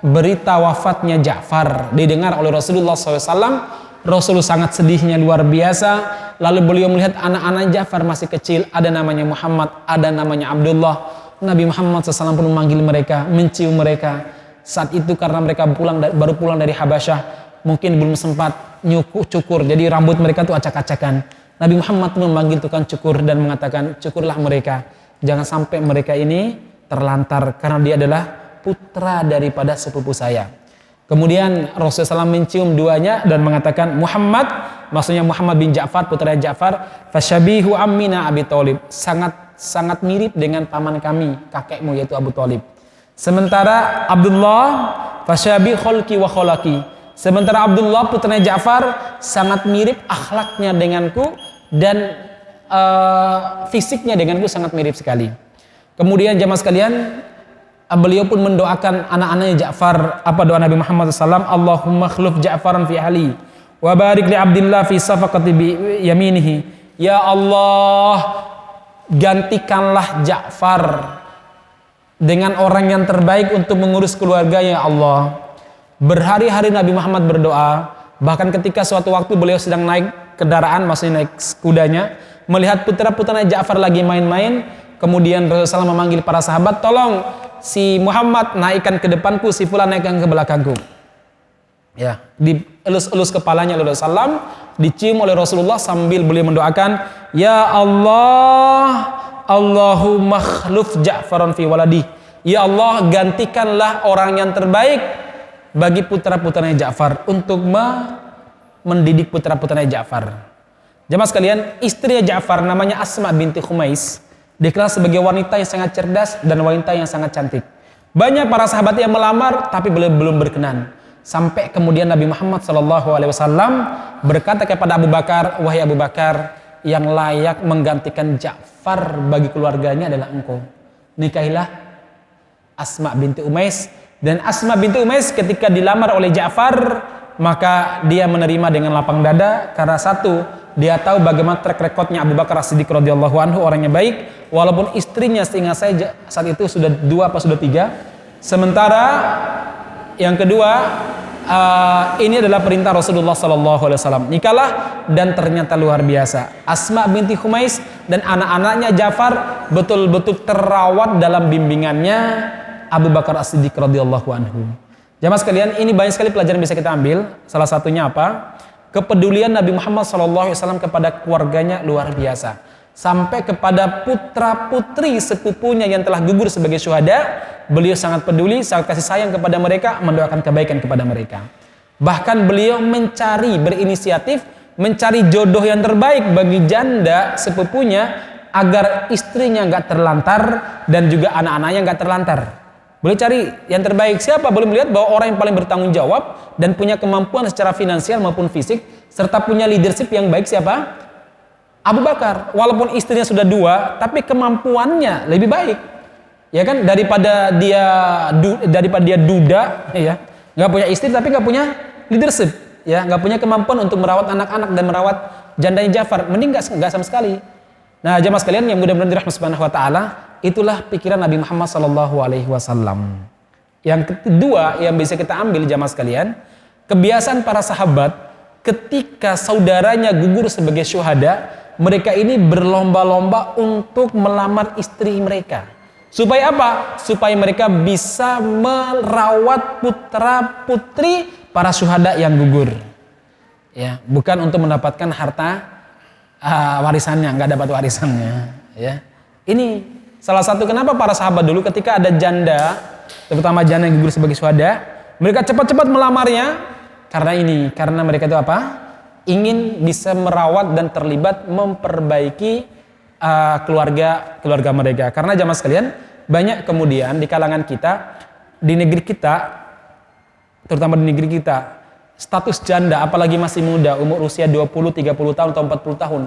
berita wafatnya Ja'far didengar oleh Rasulullah SAW, Rasul sangat sedihnya luar biasa. Lalu beliau melihat anak-anak Ja'far masih kecil, ada namanya Muhammad, ada namanya Abdullah. Nabi Muhammad SAW pun memanggil mereka, mencium mereka. Saat itu karena mereka baru pulang dari Habasyah, mungkin belum sempat cukur, jadi rambut mereka tuh acak-acakan. Nabi Muhammad pun memanggil tukang cukur dan mengatakan, cukurlah mereka, jangan sampai mereka ini terlantar, karena dia adalah putra daripada sepupu saya. Kemudian Rasulullah SAW mencium duanya dan mengatakan, Muhammad, maksudnya Muhammad bin Ja'far, putra Ja'far, fasyabihu ammina Abi Thalib, sangat mirip dengan paman kami, kakekmu yaitu Abu Thalib. Sementara Abdullah, fasyabi kholki wa kholaki, sementara Abdullah putra Ja'far sangat mirip akhlaknya denganku dan fisiknya denganku sangat mirip sekali. Kemudian jamaah sekalian, beliau pun mendoakan anak-anaknya Ja'far. Apa doa Nabi Muhammad SAW? Allahumma khluf Ja'faran fi ali wa barik li Abdillah fi safaqati bi yaminihi. Ya Allah, gantikanlah Ja'far dengan orang yang terbaik untuk mengurus keluarganya, ya Allah. Berhari-hari Nabi Muhammad berdoa, bahkan ketika suatu waktu beliau sedang naik kendaraan, maksudnya naik kudanya, melihat putra-putranya Ja'far lagi main-main, kemudian Rasulullah SAW memanggil para sahabat, tolong si Muhammad naikkan ke depanku, si fulan naikkan ke belakangku. Ya, dielus-elus kepalanya oleh Rasulullah, dicium oleh Rasulullah sambil beliau mendoakan, ya Allah, Allahumma khluf Ja'faran fi waladi. Ya Allah, gantikanlah orang yang terbaik bagi putra-putranya Ja'far untuk mendidik putra-putranya Ja'far. Jamaah sekalian, istrinya Ja'far namanya Asma binti Khumais, dikenal sebagai wanita yang sangat cerdas dan wanita yang sangat cantik. Banyak para sahabat yang melamar tapi belum berkenan. Sampai kemudian Nabi Muhammad SAW berkata kepada Abu Bakar, wahai Abu Bakar, yang layak menggantikan Ja'far bagi keluarganya adalah engkau. Nikahilah Asma binti Umais. Dan Asma binti Umais ketika dilamar oleh Ja'far, maka dia menerima dengan lapang dada karena satu, dia tahu bagaimana track recordnya Abu Bakar As-Siddiq radhiyallahu anhu, orangnya baik, walaupun istrinya seingat saya saat itu sudah 2 apa sudah 3. Sementara yang kedua, ini adalah perintah Rasulullah SAW, nikahlah, dan ternyata luar biasa. Asma binti Khumais dan anak-anaknya Ja'far betul-betul terawat dalam bimbingannya Abu Bakar As-Siddiq radhiyallahu anhu. Jamaah sekalian, ini banyak sekali pelajaran bisa kita ambil. Salah satunya apa? Kepedulian Nabi Muhammad SAW kepada keluarganya luar biasa. Sampai kepada putra-putri sepupunya yang telah gugur sebagai syuhada, beliau sangat peduli, sangat kasih sayang kepada mereka, mendoakan kebaikan kepada mereka. Bahkan beliau berinisiatif, mencari jodoh yang terbaik bagi janda sepupunya agar istrinya nggak terlantar dan juga anak-anaknya nggak terlantar. Boleh cari yang terbaik siapa? Boleh melihat bahwa orang yang paling bertanggung jawab dan punya kemampuan secara finansial maupun fisik serta punya leadership yang baik siapa? Abu Bakar. Walaupun istrinya sudah 2, tapi kemampuannya lebih baik. Ya kan, daripada dia duda, ya, nggak punya istri tapi nggak punya leadership, ya, nggak punya kemampuan untuk merawat anak-anak dan merawat jandanya Ja'far. Mending nggak sama sekali. Nah, jamaah sekalian yang mudah-mudahan dirahmati Subhanahu wa taala, itulah pikiran Nabi Muhammad SAW. Yang kedua yang bisa kita ambil jamaah sekalian, kebiasaan para sahabat ketika saudaranya gugur sebagai syuhada, mereka ini berlomba-lomba untuk melamar istri mereka. Supaya apa? Supaya mereka bisa merawat putra-putri para syuhada yang gugur. Ya, bukan untuk mendapatkan harta warisannya, nggak dapat warisannya. Ya, ini salah satu kenapa para sahabat dulu ketika ada janda, terutama janda yang gugur sebagai syuhada, mereka cepat-cepat melamarnya karena mereka itu apa? Ingin bisa merawat dan terlibat memperbaiki keluarga mereka. Karena jamaah sekalian, banyak kemudian di kalangan kita di negeri kita, terutama di negeri kita, status janda apalagi masih muda, umur usia 20, 30 tahun atau 40 tahun,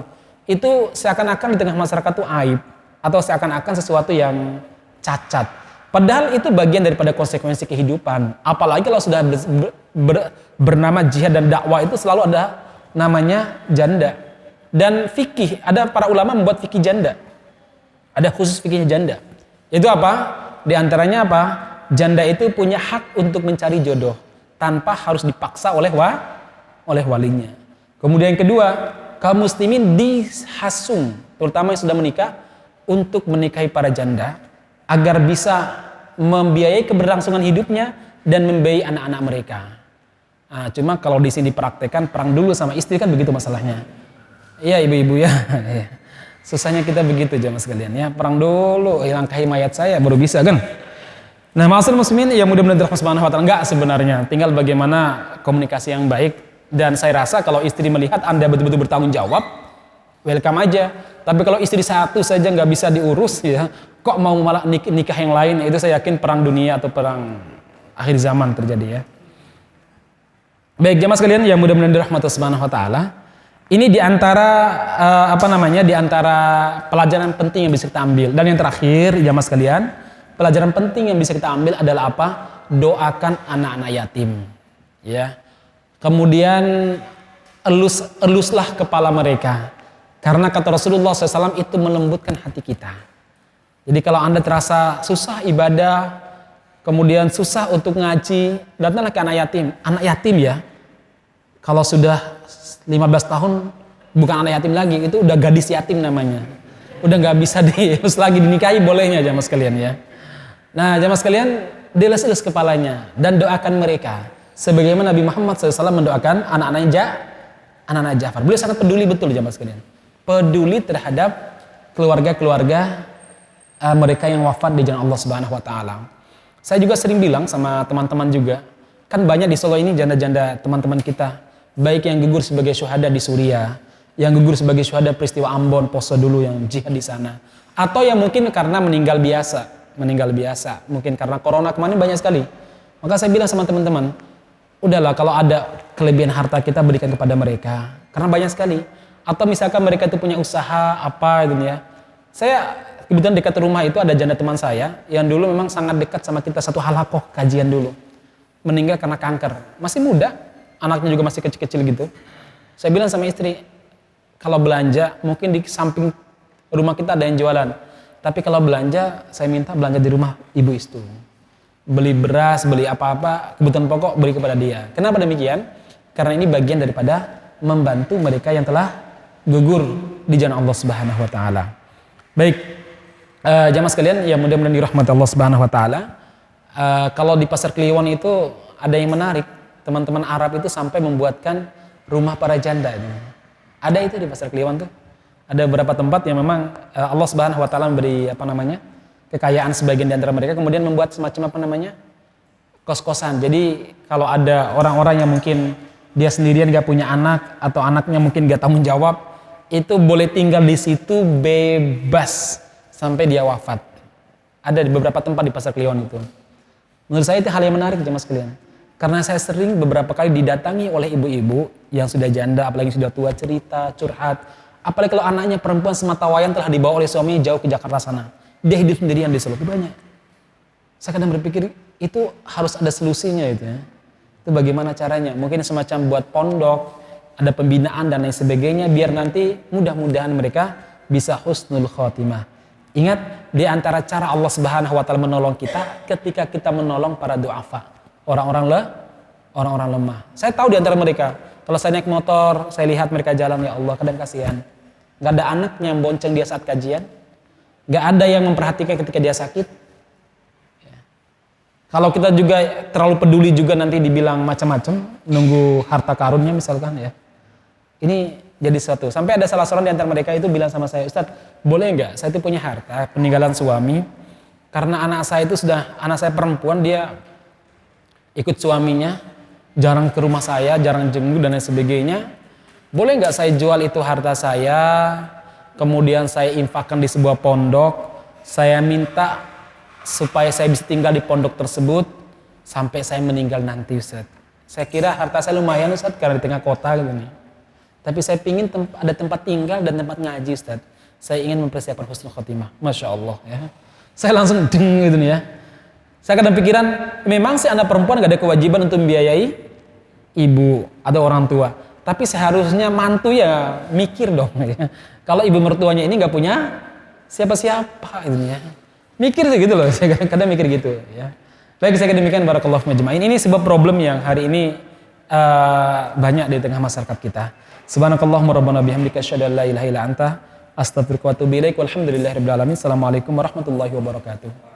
itu seakan-akan di tengah masyarakat itu aib atau seakan-akan sesuatu yang cacat. Padahal itu bagian daripada konsekuensi kehidupan. Apalagi kalau sudah bernama jihad dan dakwah itu selalu ada namanya janda. Dan fikih, ada para ulama membuat fikih janda. Ada khusus fikihnya janda. Itu apa? Di antaranya apa? Janda itu punya hak untuk mencari jodoh tanpa harus dipaksa oleh walinya. Kemudian yang kedua, kaum muslimin dihasung, terutama yang sudah menikah, untuk menikahi para janda agar bisa membiayai keberlangsungan hidupnya dan membiayai anak-anak mereka. Nah, cuma kalau di sini dipraktekkan perang dulu sama istri kan begitu masalahnya. Iya ibu-ibu ya. Susahnya kita begitu jamaah sekalian ya. Perang dulu, langkahi mayat saya baru bisa kan. Nah, ma'asyiral muslimin yang mudah-mudahan dirahmati Subhanahu wa taala, enggak sebenarnya, tinggal bagaimana komunikasi yang baik. Dan saya rasa kalau istri melihat Anda betul-betul bertanggung jawab, welcome aja. Tapi kalau istri satu saja nggak bisa diurus ya, kok mau malah nikah yang lain, itu saya yakin perang dunia atau perang akhir zaman terjadi ya. Baik jamaah sekalian yang mudah-mudahan dirahmati Subhanahu wa taala. Ini diantara diantara pelajaran penting yang bisa kita ambil. Dan yang terakhir jamaah sekalian, pelajaran penting yang bisa kita ambil adalah apa? Doakan anak-anak yatim. Ya. Kemudian eluslah kepala mereka. Karena kata Rasulullah SAW itu melembutkan hati kita. Jadi kalau Anda terasa susah ibadah, kemudian susah untuk ngaji, datanglah ke anak yatim. Anak yatim ya, kalau sudah 15 tahun bukan anak yatim lagi, itu udah gadis yatim namanya. Udah nggak bisa diurus lagi, dinikahi bolehnya jamaah sekalian ya. Nah jamaah sekalian, dielus-elus kepalanya dan doakan mereka. Sebagaimana Nabi Muhammad SAW mendoakan anak-anak Ja'far. Beliau sangat peduli betul jamaah sekalian. Peduli terhadap keluarga-keluarga mereka yang wafat di jalan Allah Subhanahu wa taala. Saya juga sering bilang sama teman-teman juga, kan banyak di Solo ini janda-janda teman-teman kita, baik yang gugur sebagai syuhada di Suriah, yang gugur sebagai syuhada peristiwa Ambon, Poso dulu yang jihad di sana, atau yang mungkin karena meninggal biasa, mungkin karena corona kemarin banyak sekali. Maka saya bilang sama teman-teman, udahlah kalau ada kelebihan harta kita berikan kepada mereka, karena banyak sekali. Atau misalkan mereka itu punya usaha apa gitu ya. Saya kebetulan dekat rumah itu ada janda teman saya yang dulu memang sangat dekat sama kita, satu halakoh kajian dulu. Meninggal karena kanker. Masih muda, anaknya juga masih kecil-kecil gitu. Saya bilang sama istri, kalau belanja mungkin di samping rumah kita ada yang jualan. Tapi kalau belanja, saya minta belanja di rumah ibu itu. Beli beras, beli apa-apa, kebutuhan pokok beri kepada dia. Kenapa demikian? Karena ini bagian daripada membantu mereka yang telah gugur di jalan Allah Subhanahu wa taala. Baik, jamaah sekalian yang mudah-mudahan dirahmati Allah Subhanahu wa taala. Kalau di Pasar Kliwon itu ada yang menarik. Teman-teman Arab itu sampai membuatkan rumah para janda. Ada itu di Pasar Kliwon tuh. Ada beberapa tempat yang memang Allah Subhanahu wa taala memberi kekayaan sebagian di antara mereka, kemudian membuat semacam kos-kosan. Jadi kalau ada orang-orang yang mungkin dia sendirian gak punya anak atau anaknya mungkin gak tanggung jawab, itu boleh tinggal di situ bebas sampai dia wafat. Ada di beberapa tempat di Pasar Kliwon itu. Menurut saya itu hal yang menarik jemaah sekalian. Karena saya sering beberapa kali didatangi oleh ibu-ibu yang sudah janda, apalagi sudah tua, cerita, curhat. Apalagi kalau anaknya perempuan sematawayang telah dibawa oleh suaminya jauh ke Jakarta sana. Dia hidup sendirian di Solo, itu banyak. Saya kadang berpikir itu harus ada solusinya itu ya. Itu bagaimana caranya? Mungkin semacam buat pondok, ada pembinaan dan lain sebagainya, biar nanti mudah-mudahan mereka bisa husnul khotimah. Ingat, di antara cara Allah Subhanahu wa taala menolong kita ketika kita menolong para du'afa, orang-orang lemah. Saya tahu di antara mereka, kalau saya naik motor, saya lihat mereka jalan, ya Allah, kadang kasihan. Gak ada anaknya yang bonceng dia saat kajian, gak ada yang memperhatikan ketika dia sakit. Kalau kita juga terlalu peduli juga nanti dibilang macam-macam, nunggu harta karunnya misalkan ya. Ini jadi suatu. Sampai ada salah seorang di antara mereka itu bilang sama saya, Ustadz, boleh nggak? Saya itu punya harta peninggalan suami, karena anak saya perempuan, dia ikut suaminya, jarang ke rumah saya, jarang jenguk dan lain sebagainya. Boleh nggak saya jual itu harta saya, kemudian saya infakkan di sebuah pondok, saya minta supaya saya bisa tinggal di pondok tersebut, sampai saya meninggal nanti Ustaz. Saya kira harta saya lumayan Ustaz karena di tengah kota gitu nih. Tapi saya pingin ada tempat tinggal dan tempat ngaji Ustaz. Saya ingin mempersiapkan husnul khotimah. Masya Allah ya. Saya langsung deng gitu nih ya. Saya kadang pikiran, memang si anak perempuan gak ada kewajiban untuk membiayai ibu atau orang tua. Tapi seharusnya mantu ya mikir dong ya. Kalau ibu mertuanya ini gak punya siapa-siapa gitu ya. Mikir sih gitu loh, saya kadang mikir gitu ya. Baik, saya demikian barakallahu majma'in. Ini sebuah problem yang hari ini banyak di tengah masyarakat kita. Subhanakallahumma rabbana bihamdika asyhadu an la ilaha illa anta astaghfiruka wa atubu ilaik. Walhamdulillahirabbil alamin. Assalamualaikum warahmatullahi wabarakatuh.